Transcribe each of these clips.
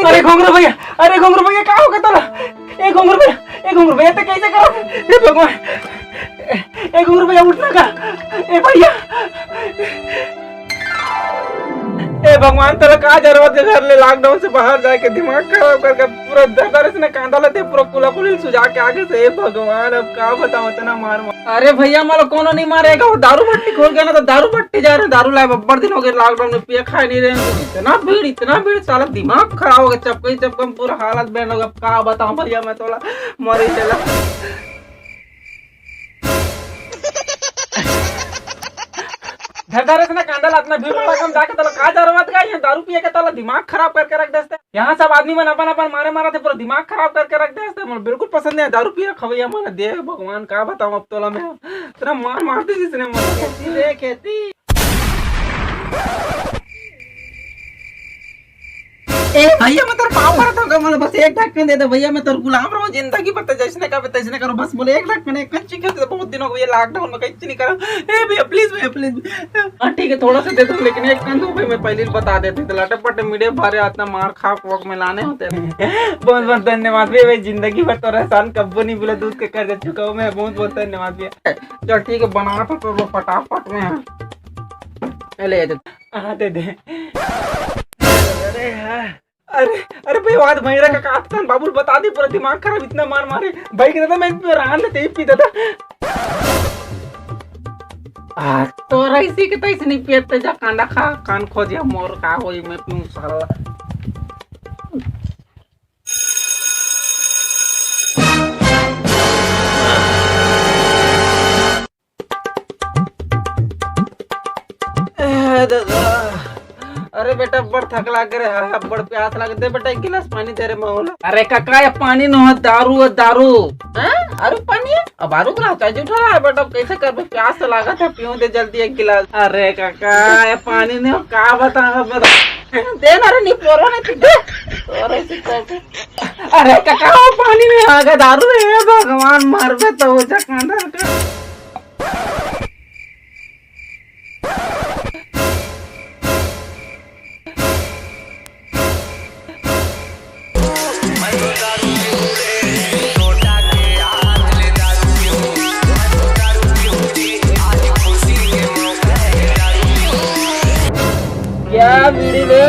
अरे घोंगरू भैया, अरे घोंगरू भैया क्या हो गया तोला? ए घोंगरू भैया तो कैसे करो? हे भगवान, ए घोंगरू भैया उठना का? ए भैया, ए भगवान तेरा का जरूरत है घर ले लॉकडाउन से बाहर जाके दिमाग खराब करके पूरा दर्द से ना कांदा लेते पूरा कुला कुली सुझा के आगे से। ए भगवान अब का बताऊं इतना मार मार। अरे भैया मारो कोनो नहीं मारेगा, वो दारू भट्टी खोल गया ना तो दारू भट्टी जा रहे, दारू लाए बब्बर दिन हो गए लॉकडाउन में पिए खा नहीं रहे। इतना भीड़ साला दिमाग खराब हो गया, चपकम पूरा हालत बैंड हो गया। का बताऊं भैया मैं तोला मरी चला। धर ना कांदा लातना भीड़ वाला कम जाके तला का जरूरत का है दारू पिए के तला दिमाग खराब करके रख देते। यहाँ सब आदमी मन अपन अपन मारे मारा थे पूरा दिमाग खराब करके रख देते। मुझे बिल्कुल पसंद नहीं दारू पिए खवैया मन दे भगवान का बताऊं अब तोला मैं तेरा मार मारती जिसने मन खेती भैया मैं तेरे पाँव पड़ा था मैंने बस एक ढक्कन दे दे भैया मैं तेरे गुलाम रहूं जिंदगी भर जैसे का तैसे करो बस बोले एक ढक्कन एक कंची के बहुत दिनों को ये लॉकडाउन में कहीं नहीं करा। ए भैया प्लीज हां ठीक है थोड़ा सा दे दो लेकिन एक कंदू भाई मैं पहले ही बता देती तो लटे पटे मीडिया भरे इतना मार खा वक में लाने होते बहुत बहुत धन्यवाद भैया भाई जिंदगी भर तो एहसान कब्बो नहीं बोला दूध के कर चुका हूं मैं बहुत बहुत धन्यवाद भैया। चल ठीक है बना तो फटाफट में ले दे अरे भाई आज महिरा का काटन बाबुल बता दी पूरा दिमाग खराब इतना मार मारे भाई के दादा मैं रान लेते ही पी दादा तो रईसी के तैसे नहीं पियते जा कांडा खा कान खोजिया मोर का होई मैं पीऊं साला। अरे बेटा बड़ थक लाग रहे बड़ प्यास लग दे बेटा एक गिलास पानी दे रे मौला। अरे काका ये पानी न हो दारू अरे पानी है अब आरू तो चाहिए उठा रहा है बेटा कैसे कर प्यास तो लगा था पीऊं दे जल्दी एक गिलास। अरे काका ये पानी नहीं हो का बता दे ना रे नहीं पोरो नहीं दे और ऐसे अरे काका वो पानी में आ गया दारू है भगवान मार बे तो हो जा कांदा का। क्या बीड़ी ले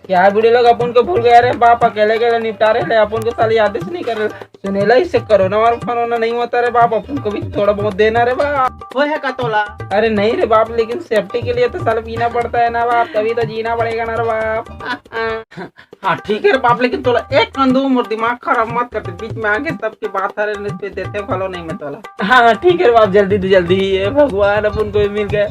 क्या वीडियो लोग अपन को भूल गए रे बाप अकेले अकेले निपटा रहे अपन को साली आदेश नहीं कर रहे सुनेला इससे कोरोना वाला फरोना नहीं होता रे बाप अपन को भी थोड़ा बहुत देना रे बाप वो है का तोला। अरे नहीं रे बाप लेकिन सेफ्टी के लिए तो साला पीना पड़ता है ना बाप तभी तो जीना पड़ेगा ना रे बाप। हाँ ठीक है रे बाप लेकिन तोला एक कंदू मोर दिमाग खराब मत करते बीच में आगे सबकी बात है पे देते फलो नहीं मैं तोला। हाँ ठीक है रे बाप जल्दी भगवान अपन को मिल गया।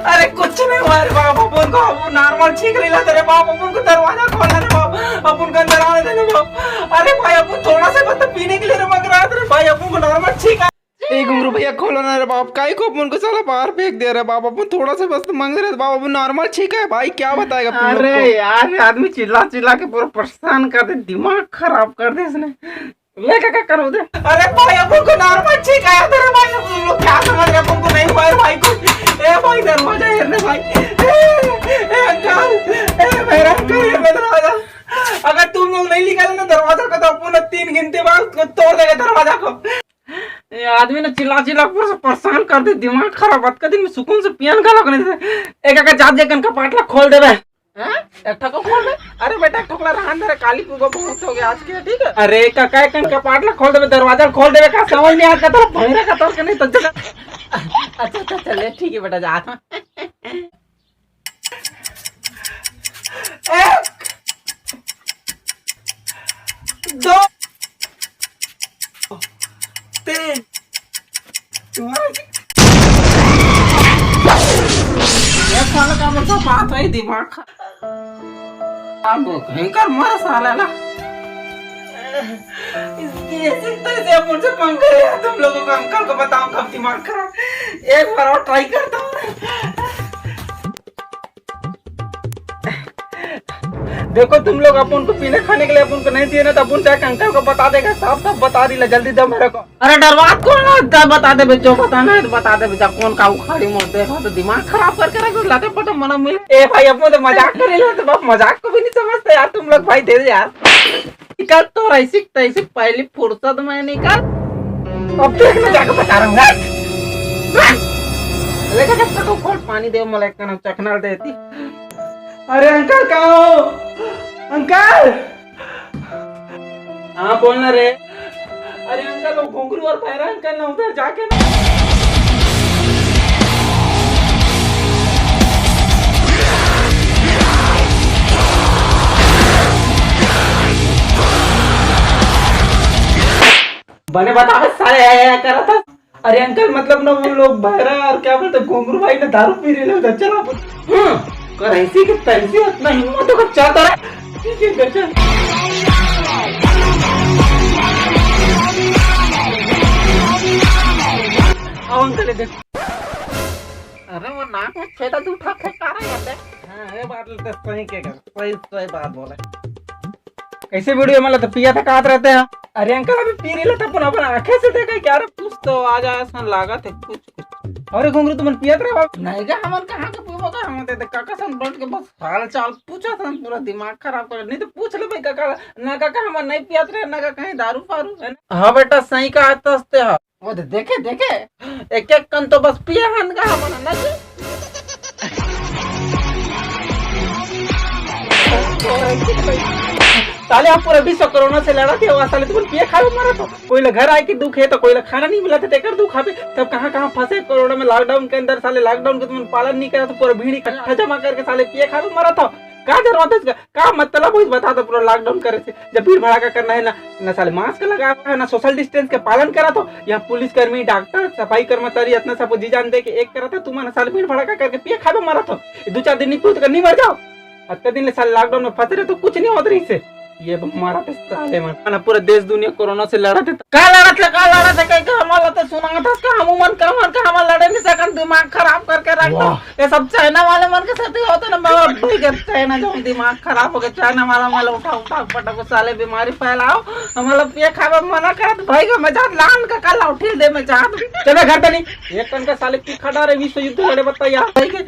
अरे कुछ नहीं हुआ रे बाप अपन को नॉर्मल ठीक नहीं लगा रे बाप अपन को दरवाजा खोलना रे बाप अपन को अंदर आने देना बाप। अरे भाई अपन थोड़ा सा बस पीने के लिए मांग रहा था रे भाई अपन को नॉर्मल ठीक है। एक घुंगरू भैया खोलो ना रे बाप काई को अपन को साला बाहर फेंक दे रहा बाप अपन थोड़ा सा बस मांग रहे थे बाप अपन नॉर्मल ठीक है भाई क्या बताएगा। अरे यार आदमी चिल्ला के पूरा परेशान कर दे दिमाग खराब कर दे इसने ले क्या करो दे। अरे भाई अपन को नॉर्मल ठीक है तेरे भाई तुम लोग क्या समझ रहे अपन को नहीं हुआ भाई कुछ ए भाई दरवाजा हेरने भाई मेरा दरवाजा अगर तुम लोग नहीं निकाले ना दरवाजा का तो अपन 3 घंटे बाद तोड़ देगा दरवाजा को। ये आदमी ने चिल्ला पूरा परेशान कर दे दिमाग खराब बात कर दिन में सुकून से पियन का लगने से एक जात जगन का पाटला खोल देवे एक ठको खोल दे। अरे बेटा ठोकला रहन दे काली पूगा बहुत हो गया आज के ठीक है। अरे काका कन का पाटला खोल देवे दरवाजा खोल देवे का समझ नहीं आता तो भैरा का तो नहीं तो अच्छा चल ठीक है बेटा जा। दो तीन साल का मतलब बात है दिमाग भयंकर मर साला ना इससे अब मुझसे पंगा है। तुम लोगों को अंकल को बताऊं कब दिमाग खराब, एक बार और ट्राई करता हूँ। देखो तुम लोग अपन को पीने खाने के लिए अपन को नहीं चाहिए ना, तो अपन जाके अंकल को बता देगा, साफ साफ बता दी, जल्दी दो मेरे को। अरे डरवात कौन है, बता दे जो बताना है तो बता दे बेटा, कौन का उखाड़ी मोड़ देखा तो दिमाग खराब करके रखो, लाते पटो मना मिले। ए भाई अपन तो मजाक कर रहे हो, तो बाप मजाक को भी नहीं समझते यार तुम लोग, भाई दे दे यार। निकाल तो ऐसी तैसी पहली फुर्सत में निकाल, अब देखना जाके बता रहा हूँ। लेकिन जब तक खोल पानी दे मलाई का चखना देती। अरे अंकल कहाँ हो अंकल? हाँ बोलना रे। अरे अंकल वो घुंघरू और पैरा अंकल ना उधर जाके ना। बने बता सारे आया करा था। अरे अंकल मतलब ना वो लोग बहरा और क्या बोलते घुंघरू भाई ने दारू पी रहे उधर, चला कर ऐसी कि तैसी इतना हिम्मत होगा चाहता रहा। ठीक है चल। अब अंकल देख, अरे वो नाक में छेदा तू उठा के का रहा है। हां ये बात तो सही के कर, सही बात बोला। कैसे वीडियो मतलब तो पिया था कहां रहते हैं? अरे अंकल अभी पी रहे थे अपन आंखें से देखा क्या रे, कुछ तो आ जाए सन लागा थे कुछ। अरे घुंघरू तुमन पियत रहे बाप? नहीं का हमन कहां के पीबो का, हम ते काका सन बैठ के बस हाल चाल पूछा था, पूरा दिमाग खराब कर। नहीं तो पूछ ले भाई काका ना, काका हमन नहीं पियत रहे ना, का कहीं दारू फारू है ना। हां बेटा सही का हंसते हो वो देखे देखे एक एक कन तो बस पिया हन का हमन ना जी। साले आप पूरा विश्व कोरोना से लड़ा थे, साले तुम पिए खाए मरा तो। कोई घर आए कि दुख है तो कोई खाना नहीं मिला था, तेकर दुख खावे तब कहाँ फंसे कोरोना में, लॉकडाउन के अंदर। साले लॉकडाउन के तुम पालन नहीं करा तो पूरा भीड़ इकट्ठा जमा करके साले पिए खावे मरा था। क्या जरूरत है इसका, क्या मतलब है बता दो। पूरा लॉकडाउन करे से जब भीड़ भड़ाका करना है ना साले मास्क लगा है ना सोशल डिस्टेंस के पालन करा तो। यहाँ पुलिस कर्मी डॉक्टर सफाई कर्मचारी इतना सब जी जान दे के एक करा था, तुम साले भीड़ भड़ाका करके पिए खावे मरा था। 2-4 दिन नहीं पूछ कर नहीं मर जाओ, अत्ते दिन साले लॉकडाउन में फंसे रहे तो कुछ नहीं होता रही से। ये मारा थे साले मन पूरा देश दुनिया कोरोना से लड़ा थे। का लड़ा थे कहीं हमारा तो सुना था का हम मन का हम लड़े नहीं सकन, दिमाग खराब करके रख दो। ये सब चाइना वाले मन के साथ ही होता ना बाबा, भाई के चाइना जो दिमाग खराब हो गया, चाइना वाला माल उठा पटक साले बीमारी फैलाओ, हमारा पिए खावे मना कर भाई का मजाक लान का काला उठी दे में चाह चले घर पे नहीं एक कन का साले पी खड़ा रहे विश्व युद्ध लड़े बताइए भाई के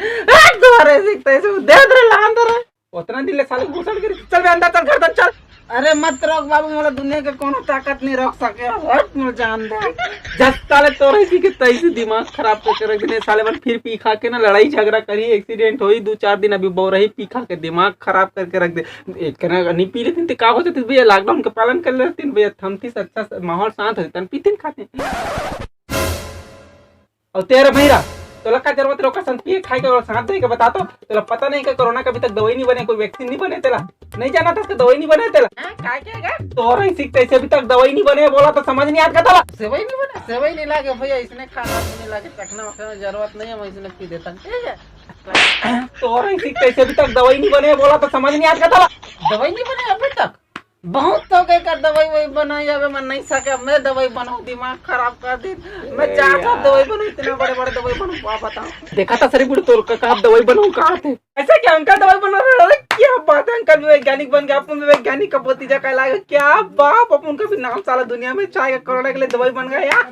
दोबारा सीखते ऐसे दे दे लान दे उतना दिन ले साले घुसड़ के चल बे अंदर, चल घर चल। अरे मत रोक बाबू, मोला दुनिया के कोनो ताकत नहीं रोक सके, हट मुझे जान दे। जब साले तो रही कि तैसे दिमाग खराब करके रख देने साले बन, फिर पी खा के ना लड़ाई झगड़ा करी, एक्सीडेंट हुई 2-4 दिन अभी बो रही पी खा के दिमाग खराब करके रख दे। एक नहीं पी लेती तो का होते भैया, लॉकडाउन का पालन कर लेती भैया, थमती से अच्छा माहौल शांत होता पीते खाते। और तेरा भैया तो लगा जरूरत रोका संपिए खाई के और साथ दे के बता तो तेरा पता नहीं कि कोरोना का अभी तक दवाई नहीं बने, कोई वैक्सीन नहीं बने, तेरा नहीं जाना था इसका दवाई नहीं बने तेरा काय क्या तो रही सीखते ऐसे अभी तक दवाई नहीं बने, बोला तो समझ नहीं आता था। सेवई नहीं बने, सेवई नहीं लागे भैया, इसने खाना नहीं लागे, चखना वखना जरूरत नहीं है, मैं इसने पी देता ठीक है। तो रही सीखते ऐसे अभी तक दवाई नहीं बने, बोला तो समझ नहीं आता था। दवाई नहीं बने अभी तक, बहुत तो कह कर दवाई वही बनाई जावे, मैं नहीं सके मैं दवाई बनाऊं, दिमाग खराब कर दी। मैं चाहता दवाई बनाऊं, इतने बड़े बड़े दवाई बनाऊं, बताओ देखा था सरी बुढ़ तोड़ का दवाई बनाऊं कहाँ थे ऐसा क्या अंकल दवाई बना रहे? क्या बात है अंकल वैज्ञानिक बन गया, अपन वैज्ञानिक का भतीजा कहलाएगा क्या बाप, अपन का भी नाम साला दुनिया में चाहे कोरोना के लिए दवाई बन गया।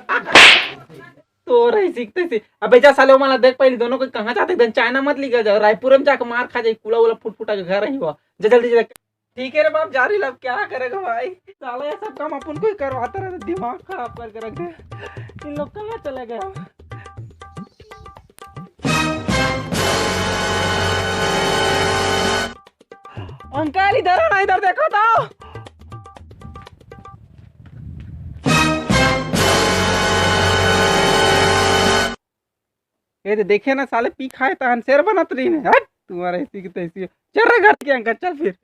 तो रही सीखते सी अब जा साले माला देख पहले दोनों को कहाँ जाते, चाइना मत लिखा जाओ, रायपुर में जाकर मार खा जाए, कूड़ा उला फुट फुटा के घर ही हुआ जल्दी ठीक है रे बाप जारी लब क्या करेगा भाई, साला ये सब काम अपन को ही करवाता रहे, दिमाग खराब करके रख दे। इन लोग कहाँ चले गए? अंकल इधर आना, इधर देखो तो। ये देखे ना साले पी खाए तो शेर बनत रही है, हट तुम्हारा ऐसी की तैसी। चल रहे घर के अंकल, चल फिर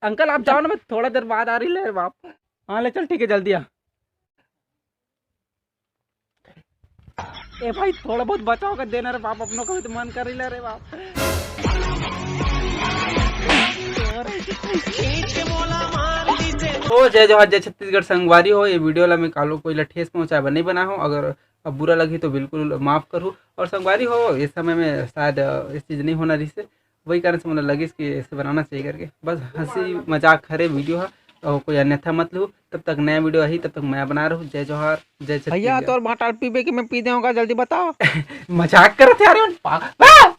अंकल आप जाओ ना, मैं थोड़ा देर बाद आ रही ले बाप। हाँ ले चल ठीक है जल्दी आ। ए भाई थोड़ा बहुत बचाओ कर देना रे बाप, अपनों का भी तो मन कर रही रे बाप। तो जय जवाहर जय छत्तीसगढ़ संगवारी हो। ये वीडियो ला मैं कालो कोई ला ठेस पहुंचाए बर नहीं बना हो, अगर अब बुरा लगी तो बिल्कुल माफ़ करूँ। और संगवारी हो इस समय में शायद इस चीज़ नहीं होना रही से, वही कारण से मुझे लगी कि इसे बनाना चाहिए करके, बस हंसी मजाक हरे वीडियो है और कोई अन्यथा मत लो। तब तक नया वीडियो आई तब तक मैं बना रहा हूँ। जय जवाहर जय भैया छत्तीसगढ़। तोर भाटाल पीबे के मैं पी देऊंगा, जल्दी बताओ। मजाक करते आ रहे हो